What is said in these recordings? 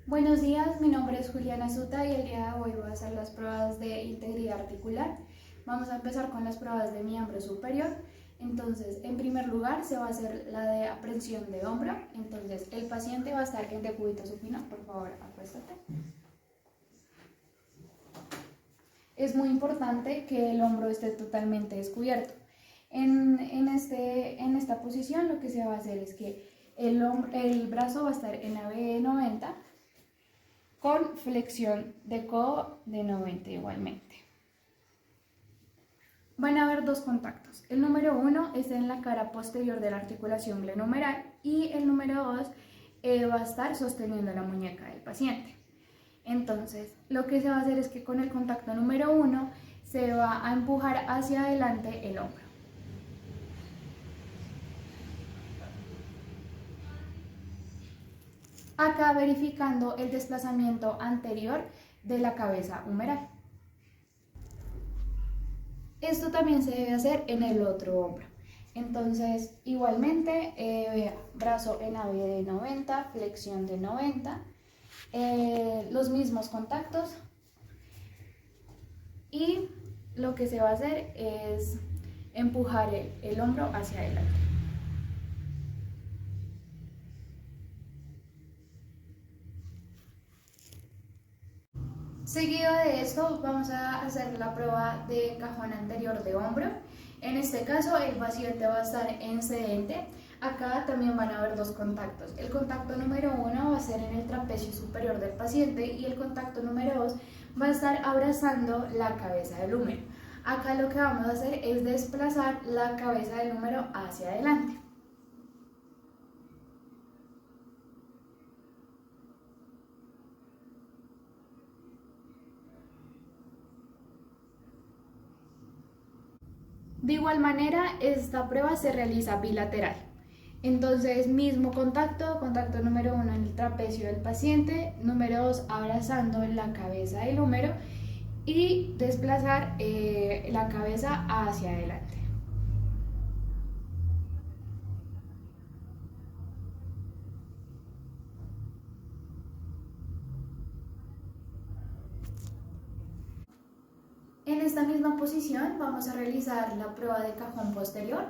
Buenos días, mi nombre es Juliana Suta y el día de hoy voy a hacer las pruebas de integridad articular. Vamos a empezar con las pruebas de miembro superior. Entonces, en primer lugar se va a hacer la de aprensión de hombro. Entonces, el paciente va a estar en decúbito supino. Por favor, acuéstate. Es muy importante que el hombro esté totalmente descubierto. En esta posición lo que se va a hacer es que el brazo va a estar en la B de 90 con flexión de codo de 90 igualmente. Van a haber dos contactos. El número 1 es en la cara posterior de la articulación glenohumeral y el número 2 va a estar sosteniendo la muñeca del paciente. Entonces, lo que se va a hacer es que con el contacto número 1 se va a empujar hacia adelante el hombro. Acá verificando el desplazamiento anterior de la cabeza humeral. Esto también se debe hacer en el otro hombro. Entonces, igualmente, brazo en AB de 90, flexión de 90, los mismos contactos y lo que se va a hacer es empujar el hombro hacia adelante. Seguido de esto vamos a hacer la prueba de cajón anterior de hombro. En este caso el paciente va a estar en sedente. Acá también van a haber dos contactos. El contacto número 1 va a ser en el trapecio superior del paciente y el contacto número 2 va a estar abrazando la cabeza del húmero. Acá lo que vamos a hacer es desplazar la cabeza del húmero hacia adelante. De igual manera, esta prueba se realiza bilateral. Entonces, mismo contacto número 1 en el trapecio del paciente, número 2 abrazando la cabeza del húmero y desplazar la cabeza hacia adelante. En esta misma posición vamos a realizar la prueba de cajón posterior.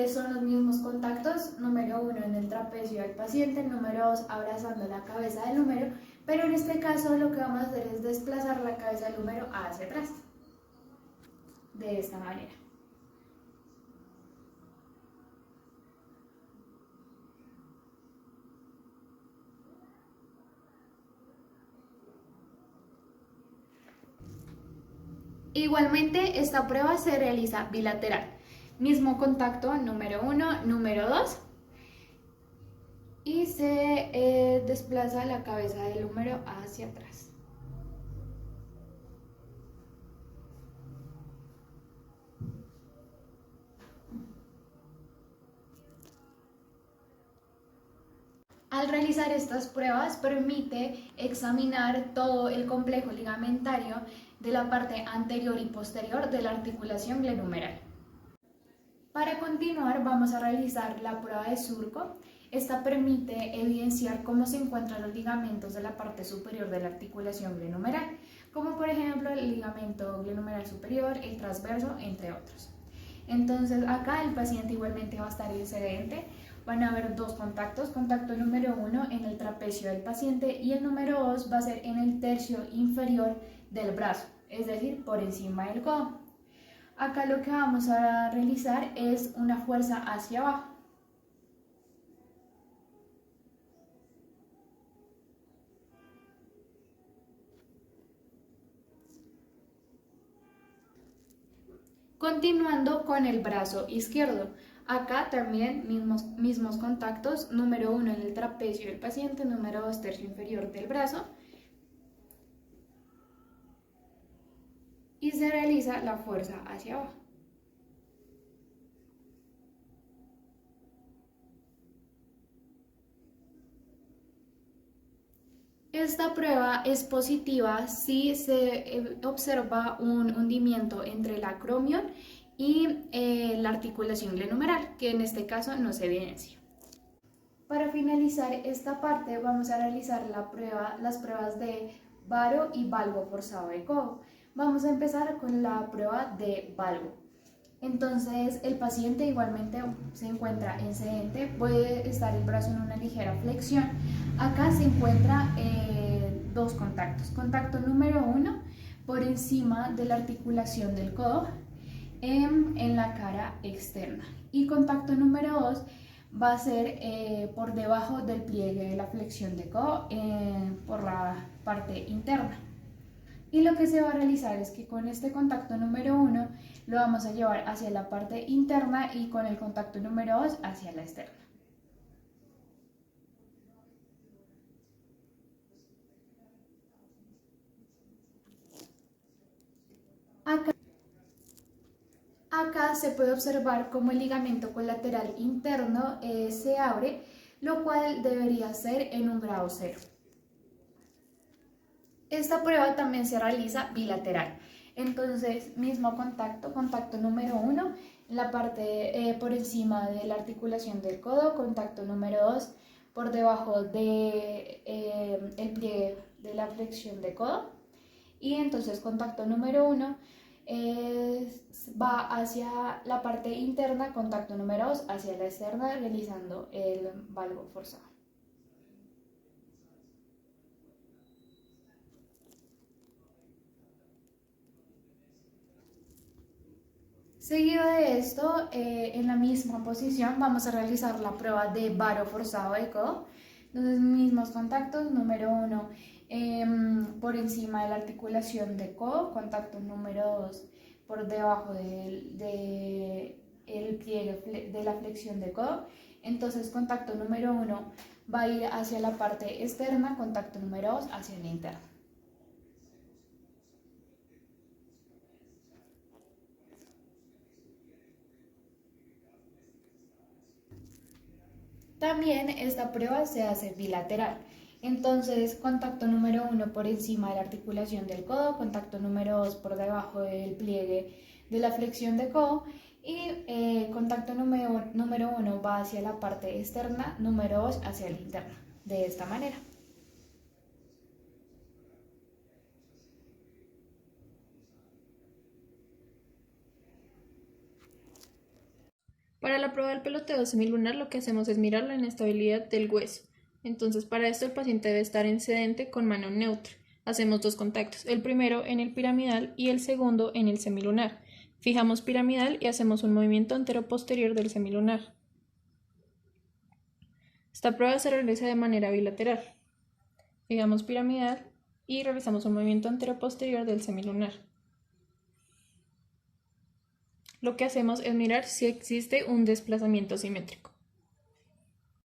Son los mismos contactos, número 1 en el trapecio del paciente, número 2 abrazando la cabeza del húmero, pero en este caso lo que vamos a hacer es desplazar la cabeza del húmero hacia atrás, de esta manera. Igualmente, esta prueba se realiza bilateral. Mismo contacto, número 1, número 2. Y se desplaza la cabeza del húmero hacia atrás. Al realizar estas pruebas permite examinar todo el complejo ligamentario de la parte anterior y posterior de la articulación glenohumeral. Para continuar vamos a realizar la prueba de surco. Esta permite evidenciar cómo se encuentran los ligamentos de la parte superior de la articulación glenohumeral, como por ejemplo el ligamento glenohumeral superior, el transverso, entre otros. Entonces acá el paciente igualmente va a estar sedente. Van a haber dos contactos, contacto número 1 en el trapecio del paciente y el número 2 va a ser en el tercio inferior del brazo, es decir, por encima del codo. Acá lo que vamos a realizar es una fuerza hacia abajo. Continuando con el brazo izquierdo. Acá también mismos contactos, número 1 en el trapecio del paciente, número 2 tercio inferior del brazo. Y se realiza la fuerza hacia abajo. Esta prueba es positiva si se observa un hundimiento entre el acromion y la articulación glenohumeral, que en este caso no se evidencia. Para finalizar esta parte vamos a realizar las pruebas de varo y valgo forzado de codo. Vamos a empezar con la prueba de valgo. Entonces el paciente igualmente se encuentra en sedente, puede estar el brazo en una ligera flexión. Acá se encuentra dos contactos. Contacto número 1 por encima de la articulación del codo en la cara externa, y contacto número 2 va a ser por debajo del pliegue de la flexión de codo por la parte interna. Y lo que se va a realizar es que con este contacto número 1 lo vamos a llevar hacia la parte interna y con el contacto número 2 hacia la externa. Acá se puede observar cómo el ligamento colateral interno se abre, lo cual debería ser en un grado 0. Esta prueba también se realiza bilateral. Entonces, mismo contacto número 1, en la parte por encima de la articulación del codo, contacto número 2 por debajo de el pliegue de la flexión de codo, y entonces contacto número 1 va hacia la parte interna, contacto número 2 hacia la externa, realizando el valgo forzado. Seguido de esto, en la misma posición vamos a realizar la prueba de varo forzado de codo. Entonces, mismos contactos, número 1 por encima de la articulación de codo, contacto número 2 por debajo del pliegue de la flexión de codo. Entonces, contacto número 1 va a ir hacia la parte externa, contacto número 2 hacia la interna. También esta prueba se hace bilateral. Entonces, contacto número 1 por encima de la articulación del codo, contacto número 2 por debajo del pliegue de la flexión de codo, y contacto número 1 va hacia la parte externa, número 2 hacia la interna, de esta manera. Para la prueba del peloteo semilunar lo que hacemos es mirar la inestabilidad del hueso. Entonces, para esto el paciente debe estar en sedente con mano neutra. Hacemos dos contactos, el primero en el piramidal y el segundo en el semilunar. Fijamos piramidal y hacemos un movimiento antero-posterior del semilunar. Esta prueba se realiza de manera bilateral. Fijamos piramidal y realizamos un movimiento antero-posterior del semilunar. Lo que hacemos es mirar si existe un desplazamiento simétrico.